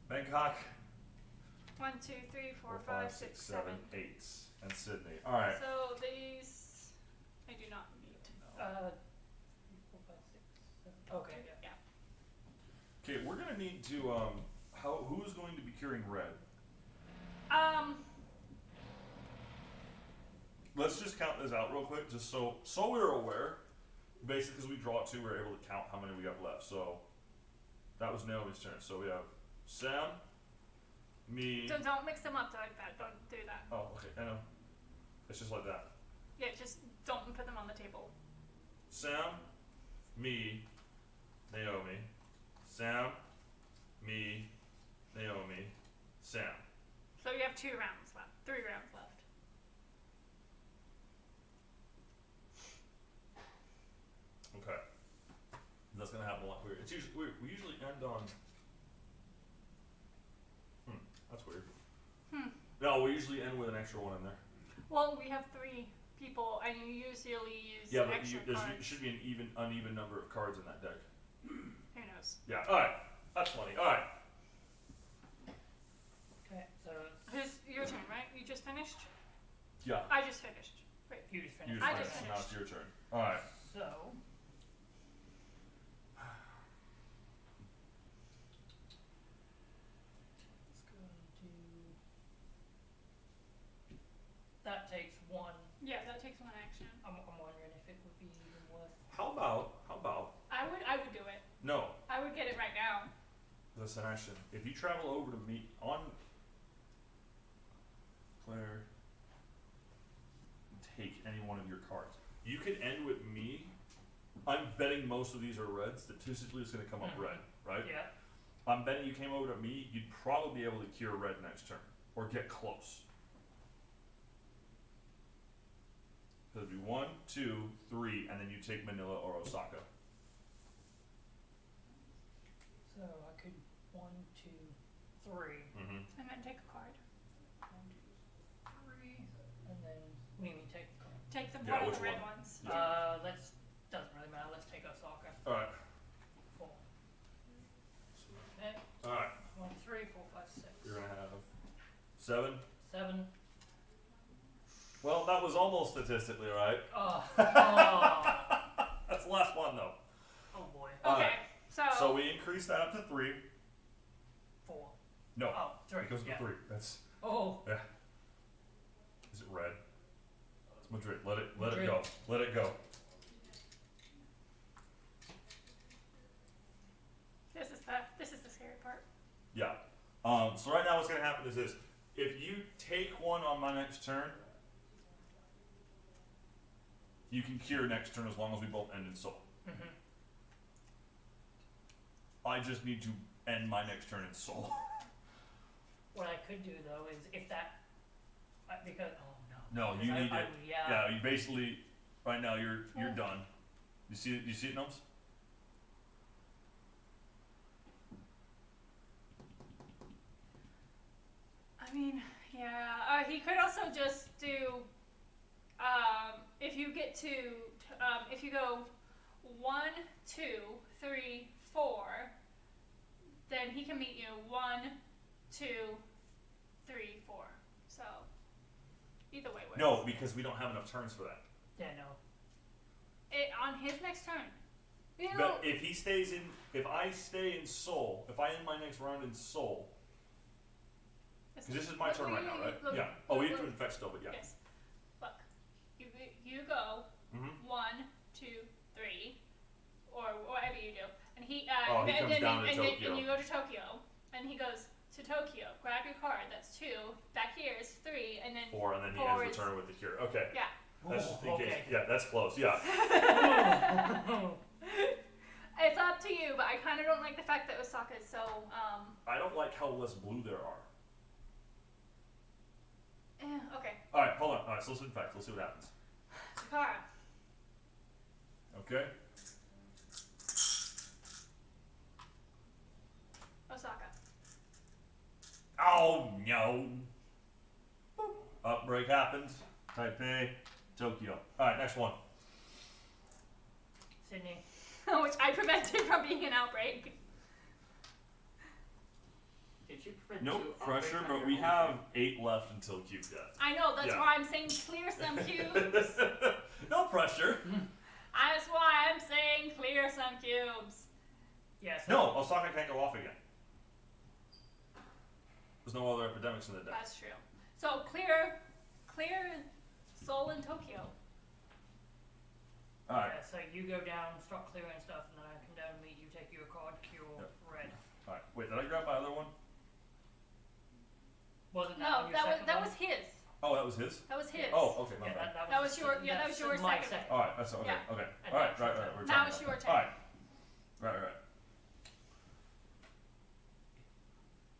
Bangkok. 1, 2, 3, 4, 5, 6, 7. 8. And Sydney. All right. So these I do not need. 3, 4, 5, 6, 7. Okay, yeah. Yeah. Okay, we're gonna need to who's going to be curing red? Let's just count this out real quick, just so we're aware. Basically, as we draw 2, we're able to count how many we have left. So that was Naomi's turn. So we have Sam, me. Don't mix them up like that. Don't do that. Oh, okay, I know. It's just like that. Yeah, just don't put them on the table. Sam, me, Naomi, Sam, me, Naomi, Sam. So you have 2 rounds left. 3 rounds left. Okay. That's gonna happen a lot quicker. It's usually we usually end on. That's weird. No, we usually end with an extra one in there. Well, we have 3 people, and you usually use Yeah, but extra there cards. should be an uneven number of cards in that deck. Who knows? Yeah. All right. That's funny. All right. Okay, so Who's your turn, right? You just finished? Yeah. I just finished. Wait. you just You finished. I just just finished. Now it's finished. your turn. All right. So. Let's go to. That takes 1. Yeah, that takes 1 action. I'm wondering if it would be even worth. How about? I would do it. No. I would get it right now. Listen, action. If you travel over to me on player, take any one of your cards. You can end with me. I'm betting most of these are reds. Statistically, it's going to come up red, right? Yeah. I'm betting you came over to me. You'd probably be able to cure red next turn or get close. So it'd be 1, 2, 3, and then you take Manila or Osaka. So I could 1, 2, 3. Mm-hmm. And then take a card. 1, 2, 3, and then what do you mean take the card? Take the Yeah, one of which the red one? ones. Yeah. Let's doesn't really matter. Let's take Osaka. All right. 4. Okay. All right. 1, 3, 4, 5, 6. You're gonna have 7. 7. Well, that was almost statistically right. Oh. That's the last one though. Oh boy. Okay, Alright. so So we increase that up to 3. 4. No, Oh, 3. it goes to yeah. 3. That's Oh. is it red? It's Madrid. Let it Madrid. go. Let it go. this is the scary part. Yeah. So right now what's gonna happen is this. If you take one on my next turn, you can cure next turn as long as we both end in soul. Mm-hmm. I just need to end my next turn in soul. What I could do though is if that, because no. No, you need it. Yeah. Yeah, you basically right now you're done. You see it, Gnomes? I mean, yeah. He could also just do. If you get to, if you go 1, 2, 3, 4, then he can meet you 1, 2, 3, 4. So either way works. No, because we don't have enough turns for that. Yeah, no. On his next turn. You know, But if I stay in soul, if I end my next round in soul, because this is my turn right now, right? Look, Yeah. Oh, we have look, to infect still, but yeah. Yes. Look, you go Mm-hmm. 1, 2, 3, or whatever you do, and he Oh, he comes down to and Tokyo. you go to Tokyo, and he goes to Tokyo. Grab your card. That's 2. Back here is 3, and then 4, and then he 4 ends the is- turn with the cure. Okay. yeah. That's just in okay. case. Yeah, that's close. Yeah. It's up to you, but I kind of don't like the fact that Osaka is so I don't like how less blue there are. okay. All right, hold on. All right, so let's infect. Let's see what happens. Takara. Okay. Osaka. Oh no. Boop. Outbreak happens. Taipei, Tokyo. All right, next one. Sydney. Which I prevented from being an outbreak. Did you prevent Nope, 2 pressure, outbreaks on but your we own have turn? 8 left until cube death. I know, that's Yeah. why I'm saying clear some cubes. No pressure. That's why I'm saying clear some cubes. Yeah. So No, Osaka can't go off again. There's no other epidemics in the deck. That's true. So clear Seoul and Tokyo. All right. Yeah, so you go down, start clearing stuff, and then I come down and meet you, take you a card, cure Yep. red. All right. Wait, did I grab my other one? Wasn't that No, on your second that one? was his. Oh, that was his. That was his. Oh, okay, my Yeah, bad. That was the your- sec- yeah, that was that's your my second one. All right, that's okay. Yeah. Okay. And All right, now right. it's your We're Now talking it's about your that. turn. All right. Right.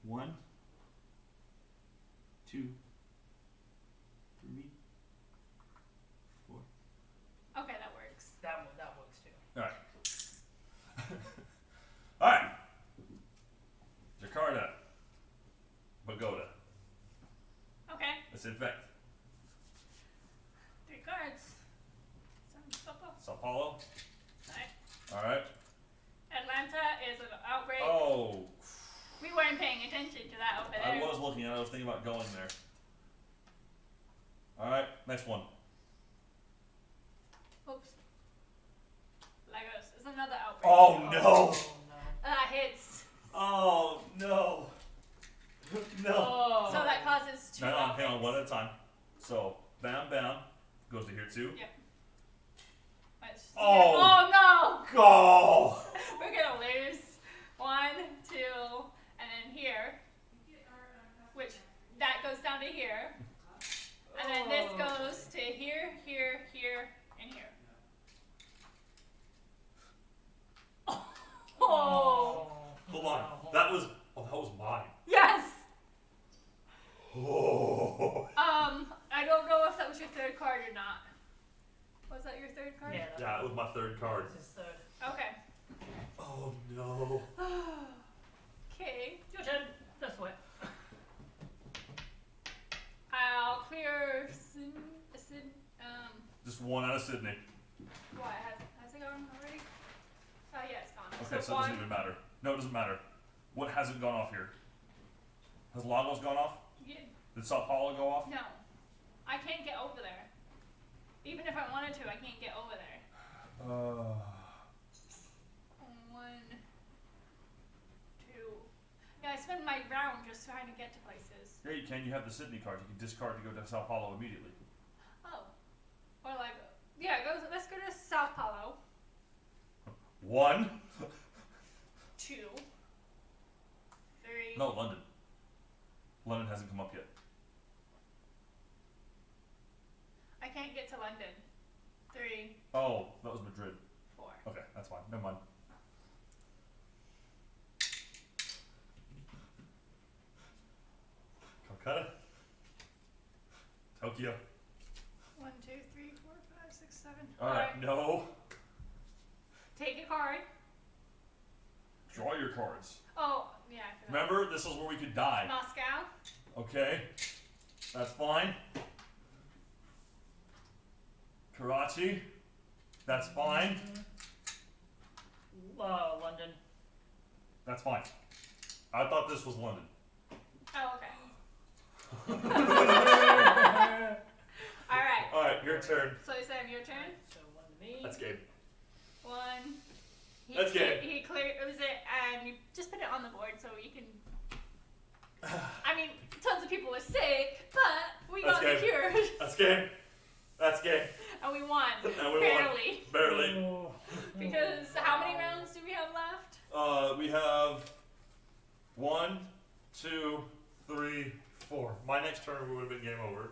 1, 2, 3, 4. Okay, that works. That works too. Alright. Alright. Jakarta. Pagoda. Okay, Let's infect. 3 cards. Some Sao Paulo. Alright. Alright. Atlanta is an outbreak. Oh. We weren't paying attention to that over I there. was looking at it. I was thinking about going there. Alright. Next one. Oops. Lagos is another outbreak. Oh no. Oh, no. That hits. Oh no. No. Oh. So that causes 2 Hang on, outbreaks. one at a time. So, bam, bam. Goes to here too. Yep. Let's just- Oh. Oh no! Go! We're gonna lose. 1, 2, and then here. Which, that goes down to here. And then this goes to here, here, here, and here. Oh! Hold on. No. That was mine. Yes! Oh. I don't know if that was your 3rd card or not. Was that your 3rd card? Yeah, Yeah, it was my 3rd card. this is third. Okay. Oh no. Okay. Your turn. This way. I'll clear Just one out of Sydney. what, has it gone already? Yeah, it's gone. Okay, so it 1, doesn't even matter. No, it doesn't matter. What hasn't gone off here? Has Lagos gone off? yeah, Did Sao Paulo go off? no. I can't get over there. Even if I wanted to, I can't get over there. 1, 2. Yeah, I spend my round just trying to get to places. Yeah, you can. You have the Sydney card. You can discard to go to Sao Paulo immediately. Oh. Or like, yeah, let's go to Sao Paulo. 1. 2, 3. No, London. London hasn't come up yet. I can't get to London. 3, Oh, that was Madrid. 4. Okay, that's fine. Never mind. Calcutta. Tokyo. 1, 2, 3, 4, 5, 6, 7. Alright, no. Take a card. Draw your cards. Oh, yeah, I forgot. Remember, this is where we could die. Moscow. Okay. That's fine. Karachi. That's fine. London. That's fine. I thought this was London. Oh, okay. Alright. Alright, your turn. So Sam, your turn. So 1 to me. That's game. 1. That's good. He cleared it, and you just put it on the board so you can. I mean, tons of people were sick, but we That's got good. cured, That's game. That's game. and we won. And we won. Barely. Barely. Oh. Because how many rounds do we have left? We have 1, 2, 3, 4. My next turn would have been game over.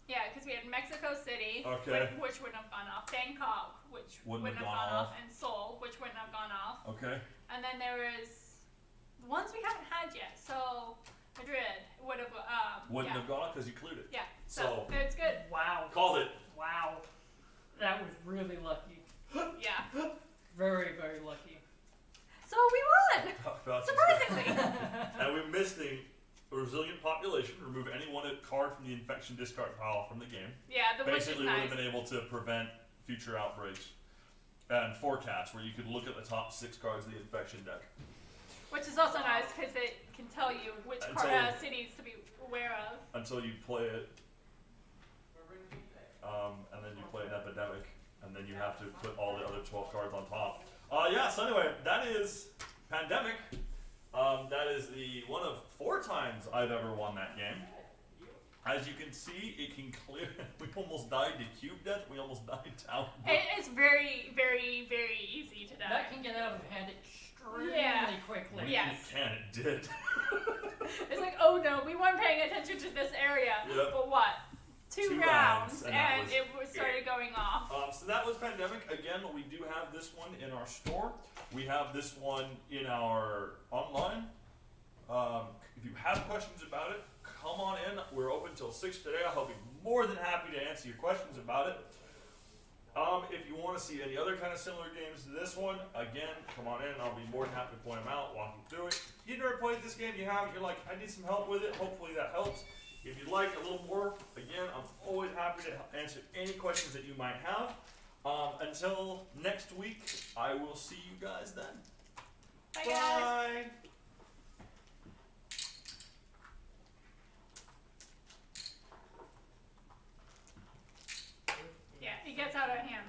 Yeah, because we had Mexico City, Okay. which wouldn't have gone off. Bangkok, which Wouldn't wouldn't have have gone gone off, and Seoul, which wouldn't have gone off. Okay. And then there was the ones we haven't had yet. So Madrid would have. Wouldn't yeah. have gone because you cleared it. Yeah. So it's good. Wow. Called it. Wow. That was really lucky. Yeah. Very, very lucky. So we won. Surprisingly. And we missed the resilient population. Remove any one card from the infection discard pile from the game. Yeah, the Basically, which would is have nice. been able to prevent future outbreaks. And forecast, where you could look at the top 6 cards of the infection deck. Which is also nice because it can tell you which cities to be aware of. Until you play it, and then you play an epidemic, and then you have to put all the other 12 cards on top. Yeah, so anyway, that is Pandemic. That is the one of 4 times I've ever won that game. As you can see, it can clear. We almost died to cube death. We almost died down. It's very, very, very easy to die. That can get out of hand extremely Yeah. quickly. Yes. It can. It did. It's like, oh no, we weren't paying attention to this area Yep. for what? 2 2 rounds, rounds, and that and was it started going off. So that was Pandemic. Again, we do have this one in our store. We have this one in our online. If you have questions about it, come on in. We're open till 6 today. I'll be more than happy to answer your questions about it. If you want to see any other kind of similar games to this one, again, come on in. I'll be more than happy to point them out, walk you through it. You never played this game, you have, you're like, I need some help with it. Hopefully that helps. If you'd like a little more, again, I'm always happy to answer any questions that you might have. Until next week, I will see you guys then. Bye, guys. Bye. Yeah, it gets out of hand.